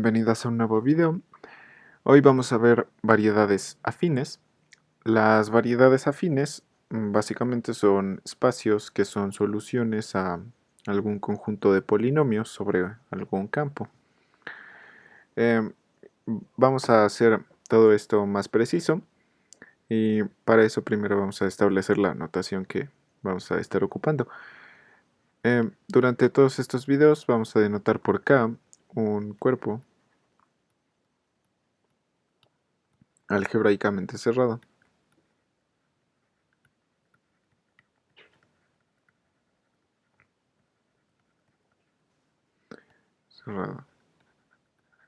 Bienvenidas a un nuevo video. Hoy vamos a ver variedades afines. Las variedades afines básicamente son espacios que son soluciones a algún conjunto de polinomios sobre algún campo. Em, Vamos a hacer todo esto más preciso y para eso primero vamos a establecer la notación que vamos a estar ocupando. Durante todos estos videos vamos a denotar por K un cuerpo algebraicamente cerrado.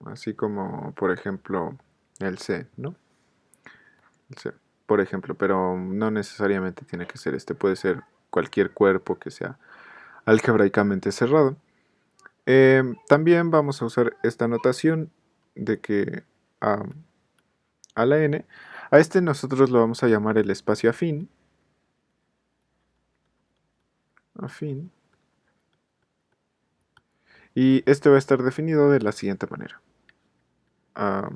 Así como por ejemplo el C, ¿no? El C, por ejemplo, pero no necesariamente tiene que ser este, puede ser cualquier cuerpo que sea algebraicamente cerrado. También vamos a usar esta notación de que a, a la n, a este nosotros lo vamos a llamar el espacio afín, y este va a estar definido de la siguiente manera. A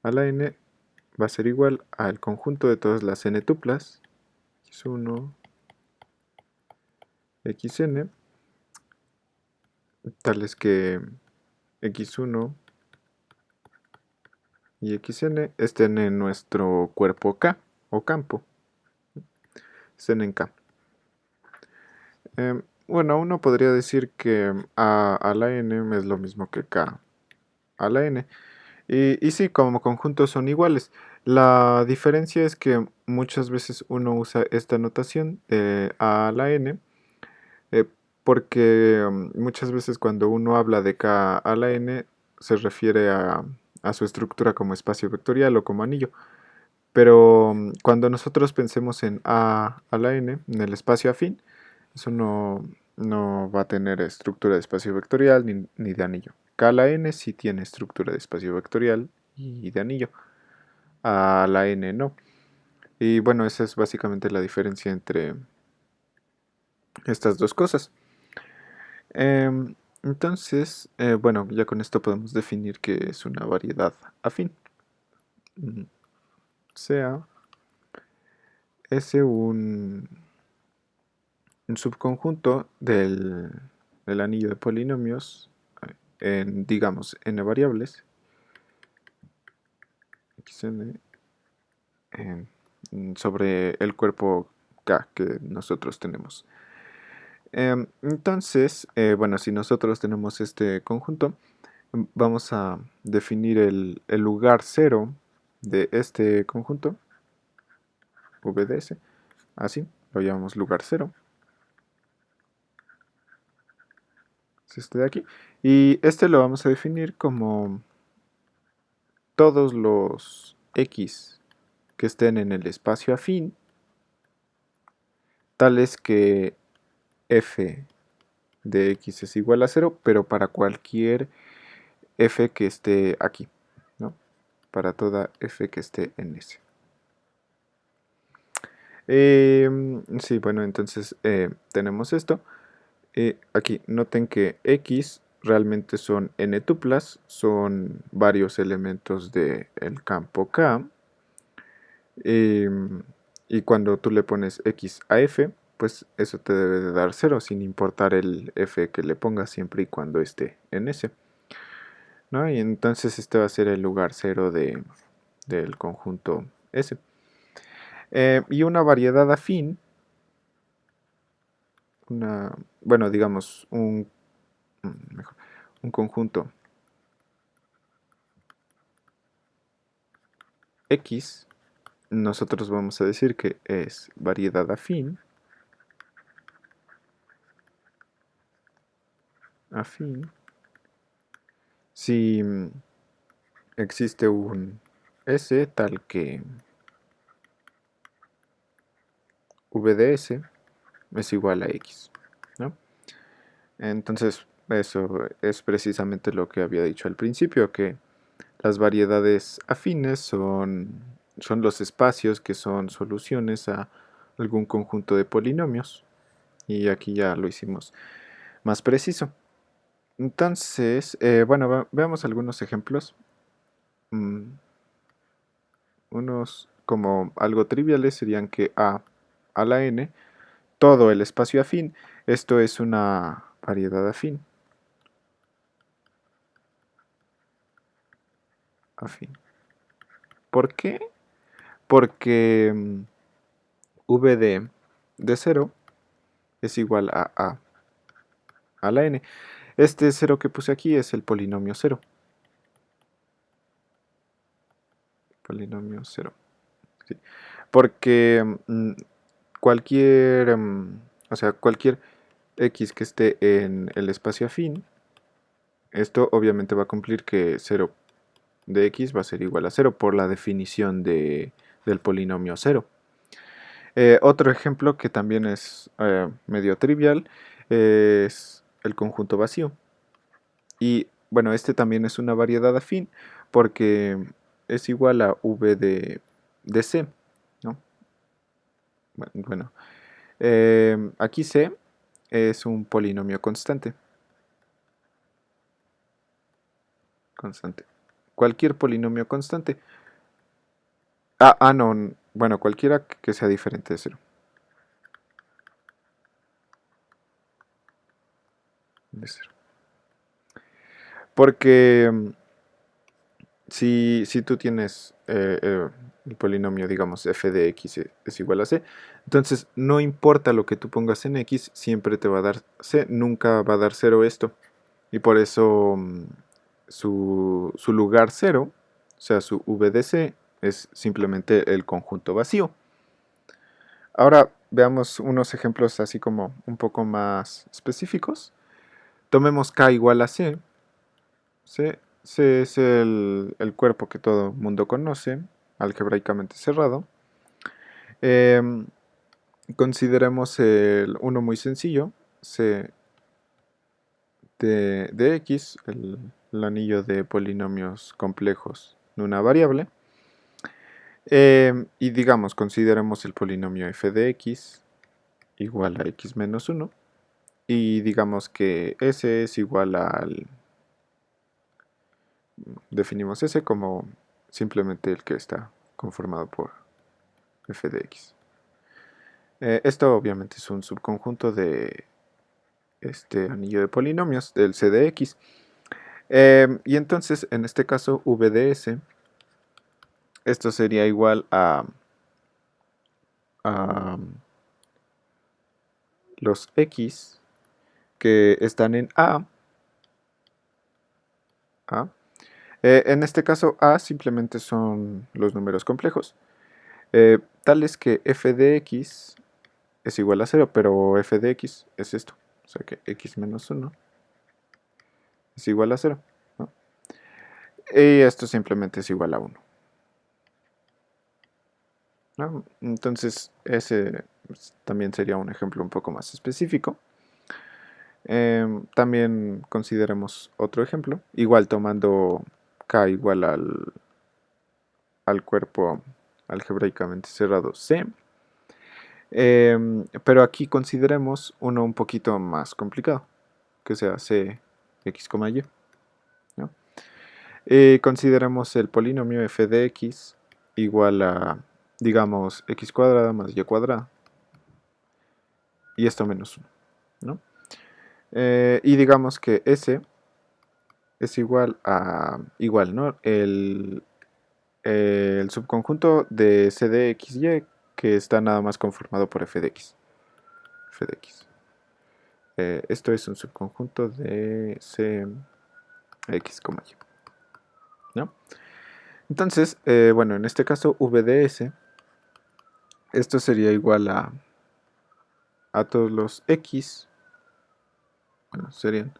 la n va a ser igual al conjunto de todas las n tuplas, x1, xn, tales que x1 y xn estén en nuestro cuerpo K o campo, estén en K. Bueno, uno podría decir que A a la n es lo mismo que K a la n. Y sí, como conjuntos son iguales. La diferencia es que muchas veces uno usa esta notación de A a la n eh, porque muchas veces cuando uno habla de K a la n se refiere a su estructura como espacio vectorial o como anillo. Pero cuando nosotros pensemos en A a la n, en el espacio afín, eso no va a tener estructura de espacio vectorial ni de anillo. K a la n sí tiene estructura de espacio vectorial y de anillo. A la n no. Y bueno, esa es básicamente la diferencia entre estas dos cosas. Entonces, bueno, ya con esto podemos definir que es una variedad afín. Sea S un subconjunto del anillo de polinomios en, digamos, n variables, xn, sobre el cuerpo K que nosotros tenemos. Entonces, bueno, si nosotros tenemos este conjunto, vamos a definir el lugar cero de este conjunto, VDS, así, lo llamamos lugar cero. Es este de aquí. Y este lo vamos a definir como todos los x que estén en el espacio afín, tales que f de x es igual a 0, pero para cualquier f que esté aquí, ¿no? Para toda f que esté en S. Sí, bueno, entonces tenemos esto. Aquí noten que x realmente son n tuplas, son varios elementos del campo K. Y cuando tú le pones x a f, pues eso te debe de dar 0, sin importar el f que le pongas, siempre y cuando esté en S, ¿no? Y entonces este va a ser el lugar 0 del conjunto S. Y una variedad afín, bueno, digamos, un conjunto X, nosotros vamos a decir que es variedad afín, si existe un S tal que V de S es igual a X, ¿no? Entonces, eso es precisamente lo que había dicho al principio, que las variedades afines son los espacios que son soluciones a algún conjunto de polinomios. Y aquí ya lo hicimos más preciso. Entonces, bueno, veamos algunos ejemplos. Mm, Unos como algo triviales serían que a la n, todo el espacio afín, esto es una variedad afín. Afín. ¿Por qué? Porque v de 0 es igual a la n. Este cero que puse aquí es el polinomio cero. Polinomio cero. ¿Sí? Porque cualquier, o sea, cualquier x que esté en el espacio afín, esto obviamente va a cumplir que 0 de x va a ser igual a 0 por la definición del polinomio cero. Otro ejemplo que también es medio trivial es el conjunto vacío. Y bueno, este también es una variedad afín porque es igual a v de c, ¿no? Bueno, aquí c es un polinomio constante. Constante. Cualquier polinomio constante. No, bueno, cualquiera que sea diferente de cero. De cero. Porque si tú tienes el polinomio, digamos, f de x es igual a c, entonces no importa lo que tú pongas en x, siempre te va a dar c, nunca va a dar cero esto. Y por eso su lugar cero, o sea, su v de c, es simplemente el conjunto vacío. Ahora veamos unos ejemplos así como un poco más específicos. Tomemos k igual a c. C es el cuerpo que todo mundo conoce, algebraicamente cerrado. Em, Consideremos uno muy sencillo, C de x, el anillo de polinomios complejos de una variable. Y digamos, consideremos el polinomio f de x igual a x menos 1. Y digamos que s es igual al... Definimos s como simplemente el que está conformado por f de x. Esto obviamente es un subconjunto de este anillo de polinomios del c de x. Y entonces, en este caso, v de s, esto sería igual a los x que están en A. En este caso, A simplemente son los números complejos, tales que f de x es igual a 0, pero f de x es esto, o sea que x menos 1 es igual a 0, ¿no? Y esto simplemente es igual a 1, ¿no? Entonces, ese también sería un ejemplo un poco más específico. También consideremos otro ejemplo, igual tomando k igual al cuerpo algebraicamente cerrado C. Pero aquí consideremos uno un poquito más complicado, que sea c x, y, ¿no? Consideremos el polinomio f de x igual a, digamos, x cuadrada más y cuadrada, y esto menos 1, ¿no? Y digamos que s es igual a, ¿no? El subconjunto de c de x, y que está nada más conformado por f de x. F de x. Esto es un subconjunto de c x, y, ¿no? Entonces, bueno, en este caso v de s, esto sería igual a todos los x, bueno, serían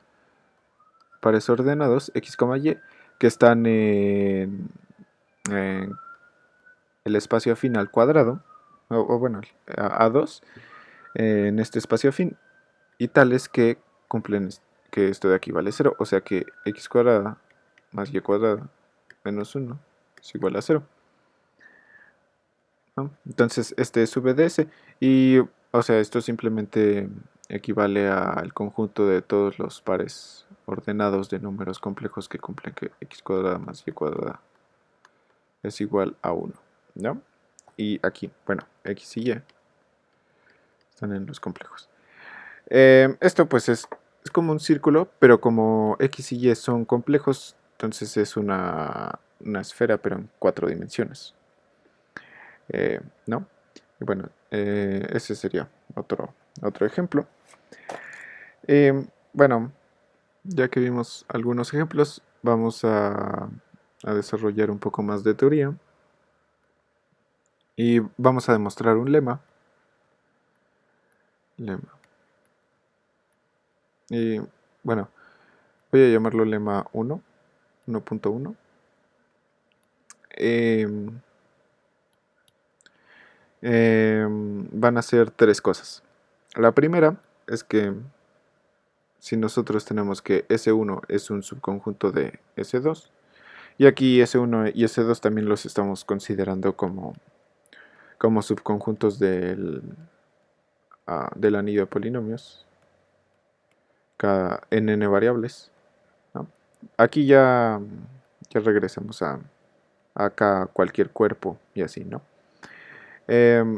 pares ordenados x, y, que están en el espacio afín al cuadrado, o bueno, a 2, en este espacio afín, y tales que cumplen que esto de aquí vale 0, o sea que x cuadrada más y cuadrada menos 1 es igual a 0, ¿no? Entonces este es v de s, y o sea, esto simplemente equivale al conjunto de todos los pares ordenados de números complejos que cumplen que x cuadrada más y cuadrada es igual a 1, ¿no? Y aquí, bueno, x y y están en los complejos. Esto pues es como un círculo, pero como x y y son complejos, entonces es una esfera, pero en 4 dimensiones. ¿No? Y bueno, ese sería otro ejemplo. Bueno, ya que vimos algunos ejemplos, vamos a desarrollar un poco más de teoría. Y vamos a demostrar un lema. Y bueno, voy a llamarlo lema 1.1. Van a ser 3 cosas. La primera es que si nosotros tenemos que S1 es un subconjunto de S2, y aquí S1 y S2 también los estamos considerando como subconjuntos del anillo de polinomios, cada n variables, ¿no? Aquí ya regresamos a acá cualquier cuerpo y así, ¿no?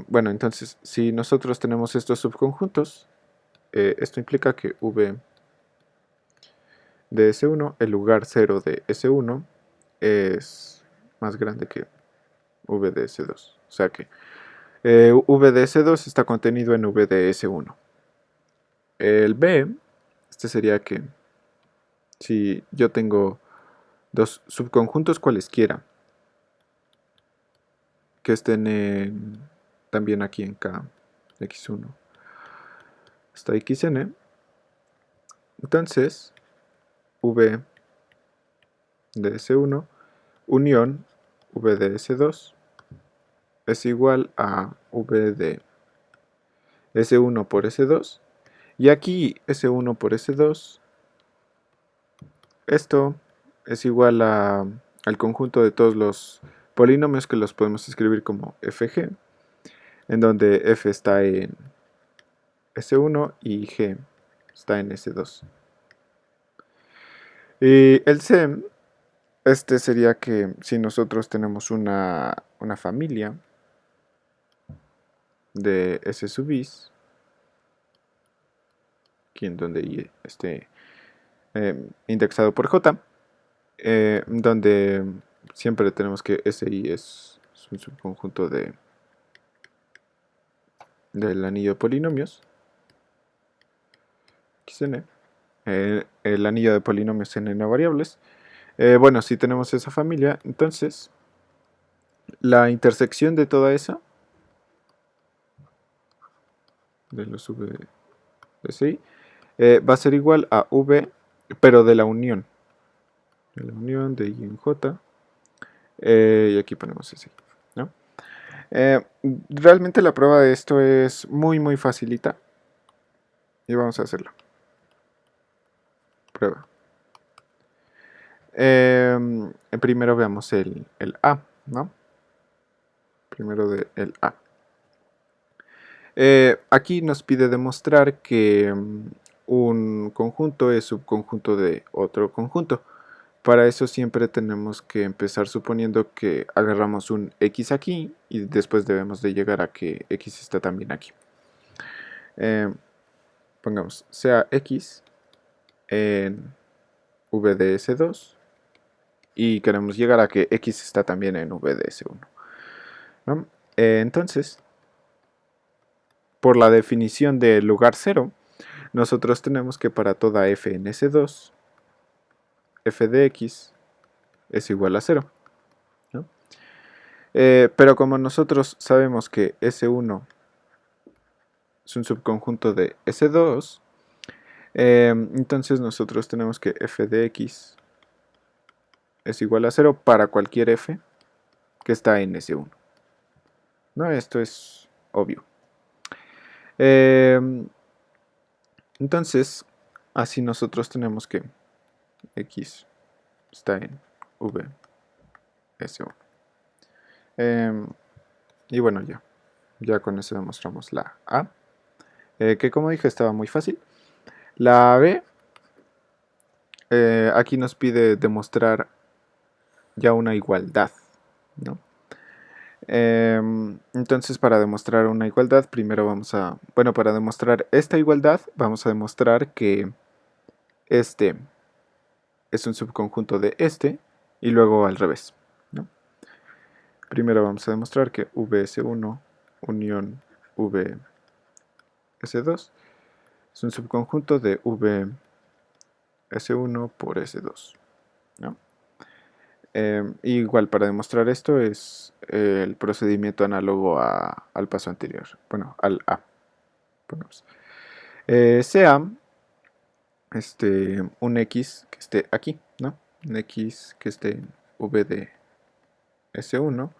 Bueno, entonces, si nosotros tenemos estos subconjuntos, esto implica que V de S1, el lugar 0 de S1, es más grande que V de S2. O sea que V de S2 está contenido en V de S1. El B, este sería que si yo tengo dos subconjuntos cualesquiera que estén también aquí en K, X1 hasta XN, entonces V de S1 unión V de S2 es igual a V de S1 por S2, y aquí S1 por S2, esto es igual al conjunto de todos los polinomios que los podemos escribir como fg, en donde f está en S1 y g está en S2. Y el C, este sería que si nosotros tenemos una familia de S sub is, aquí en donde y esté indexado por J, donde siempre tenemos que SI es un subconjunto del anillo de polinomios, XN, el anillo de polinomios en n variables. Bueno, si tenemos esa familia, entonces la intersección de toda esa, de los V de SI, va a ser igual a V, pero de la unión de I en J, y aquí ponemos SI, ¿no? Realmente la prueba de esto es muy facilita, y vamos a hacerlo. Prueba. Primero veamos el A, ¿no? Primero el A. Aquí nos pide demostrar que un conjunto es subconjunto de otro conjunto. Para eso siempre tenemos que empezar suponiendo que agarramos un X aquí y después debemos de llegar a que X está también aquí. Pongamos, sea X en V de S2 y queremos llegar a que X está también en V de S1, ¿no? Entonces, por la definición del lugar 0, nosotros tenemos que para toda f en S2, f de x es igual a 0, ¿no? Pero como nosotros sabemos que S1 es un subconjunto de S2, entonces nosotros tenemos que f de x es igual a 0 para cualquier f que está en S1. ¿No? Esto es obvio. Entonces, así nosotros tenemos que x está en V S1. Y bueno, ya con eso demostramos la A, que como dije estaba muy fácil. La B aquí nos pide demostrar ya una igualdad, ¿no? Entonces, para demostrar una igualdad, primero bueno, para demostrar esta igualdad, vamos a demostrar que este es un subconjunto de este y luego al revés, ¿no? Primero vamos a demostrar que vs1 unión vs2 es un subconjunto de vs1 por s2, ¿no? Igual para demostrar esto es el procedimiento análogo al paso anterior, bueno, al A. Ponemos. Sea un X que esté aquí, ¿no? Un X que esté en V de S1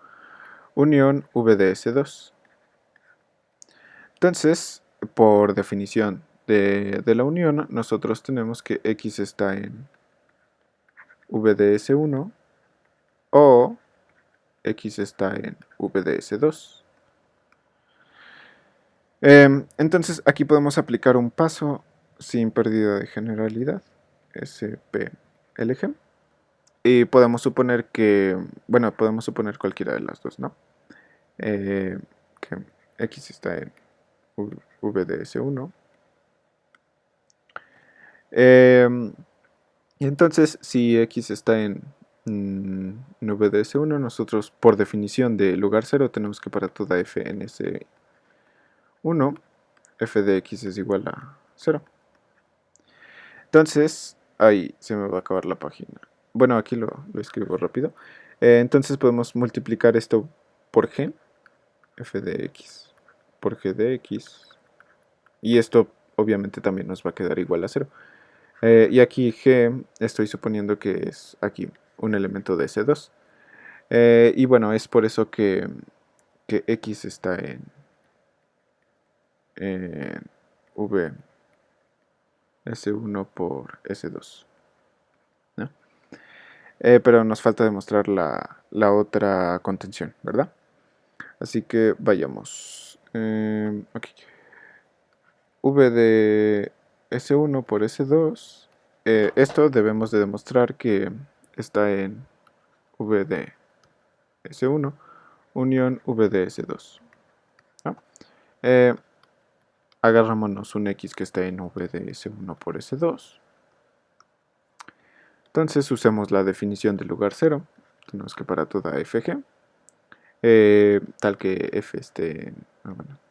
unión V de S2. Entonces, por definición de la unión, nosotros tenemos que X está en V de S1 o X está en V de S2. Entonces, aquí podemos aplicar un paso sin pérdida de generalidad, SPLG. Y podemos suponer que, bueno, podemos suponer cualquiera de las dos, ¿no? Que X está en V de S1. Y entonces, si X está en V de S1, nosotros por definición de lugar 0 tenemos que para toda f en S1, f de X es igual a 0. Entonces, ahí se me va a acabar la página. Bueno, aquí lo escribo rápido. Entonces podemos multiplicar esto por g, f de x, por g de x. Y esto obviamente también nos va a quedar igual a 0. Y aquí g, estoy suponiendo que es aquí un elemento de S2. Y bueno, es por eso que x está en v S1 por S2. ¿No? Pero nos falta demostrar la otra contención, ¿verdad? Así que vayamos. Okay. V de S1 por S2. Esto debemos de demostrar que está en V de S1 unión V de S2. ¿No? Agarrámonos un X que está en V de S1 por S2. Entonces usemos la definición del lugar 0. Tenemos que para toda fg, tal que f esté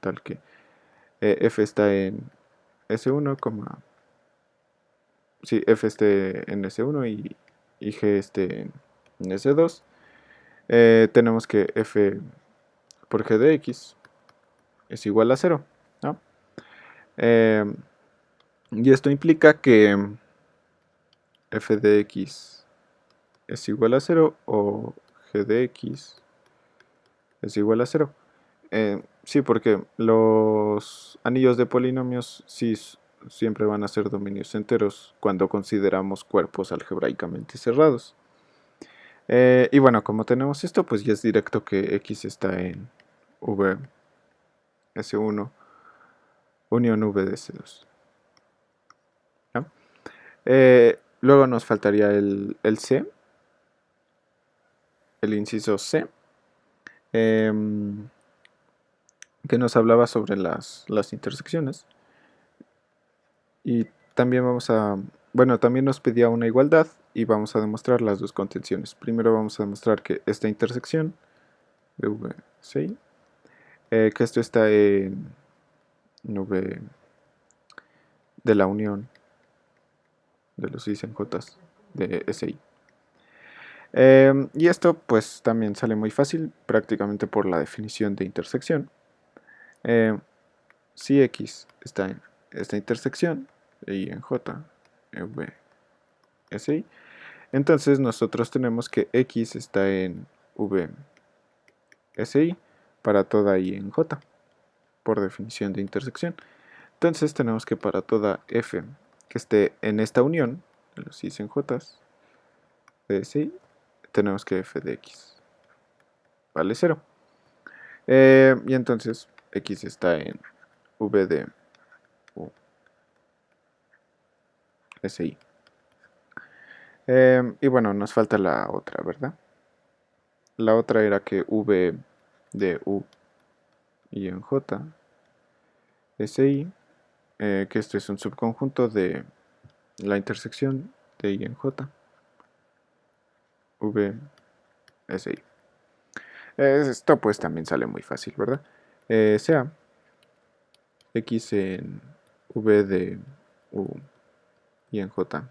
tal que f está en S1, sí, f esté en S1 y g esté en S2, tenemos que f por g de x es igual a 0, ¿no? Y esto implica que f de x es igual a 0 o g de x es igual a 0. Sí, porque los anillos de polinomios sí siempre van a ser dominios enteros cuando consideramos cuerpos algebraicamente cerrados. Y bueno, como tenemos esto, pues ya es directo que x está en v S1 unión v de S2. ¿No? Luego nos faltaría el C, el inciso C, que nos hablaba sobre las intersecciones. Y también bueno, también nos pedía una igualdad y vamos a demostrar las dos contenciones. Primero vamos a demostrar que esta intersección de V6, que esto está en V de la unión de los I's en J's de SI. Y esto pues también sale muy fácil prácticamente por la definición de intersección. Si X está en esta intersección y en J, en V, SI, entonces nosotros tenemos que X está en V, SI para toda I en J, por definición de intersección. Entonces tenemos que para toda F que esté en esta unión, de los I's en J's, de SI, tenemos que F de X vale 0. Y entonces X está en V de U, SI. Y bueno, nos falta la otra, ¿verdad? La otra era que V de U y en J es I, que esto es un subconjunto de la intersección de I en J, V es I. Esto pues también sale muy fácil, ¿verdad? Sea X en V de U y en J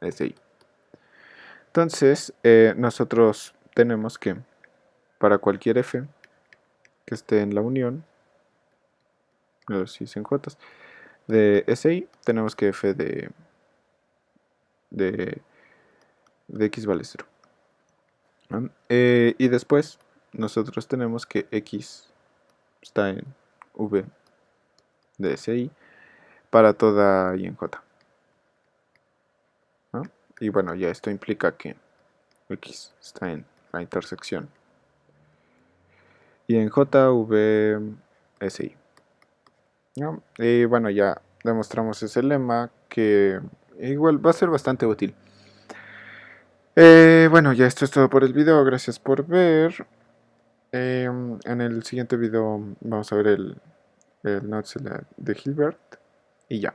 es I. Entonces, nosotros tenemos que, para cualquier F que esté en la unión, los I's en J's, de SI, tenemos que F de, de X vale 0. ¿No? Y después, nosotros tenemos que X está en V de SI para toda I en J. ¿No? Y bueno, ya esto implica que X está en la intersección y en J, V, SI. ¿No? Y bueno, ya demostramos ese lema que igual va a ser bastante útil. Bueno, ya esto es todo por el video. Gracias por ver. En el siguiente video vamos a ver el Notes de Hilbert. Y ya.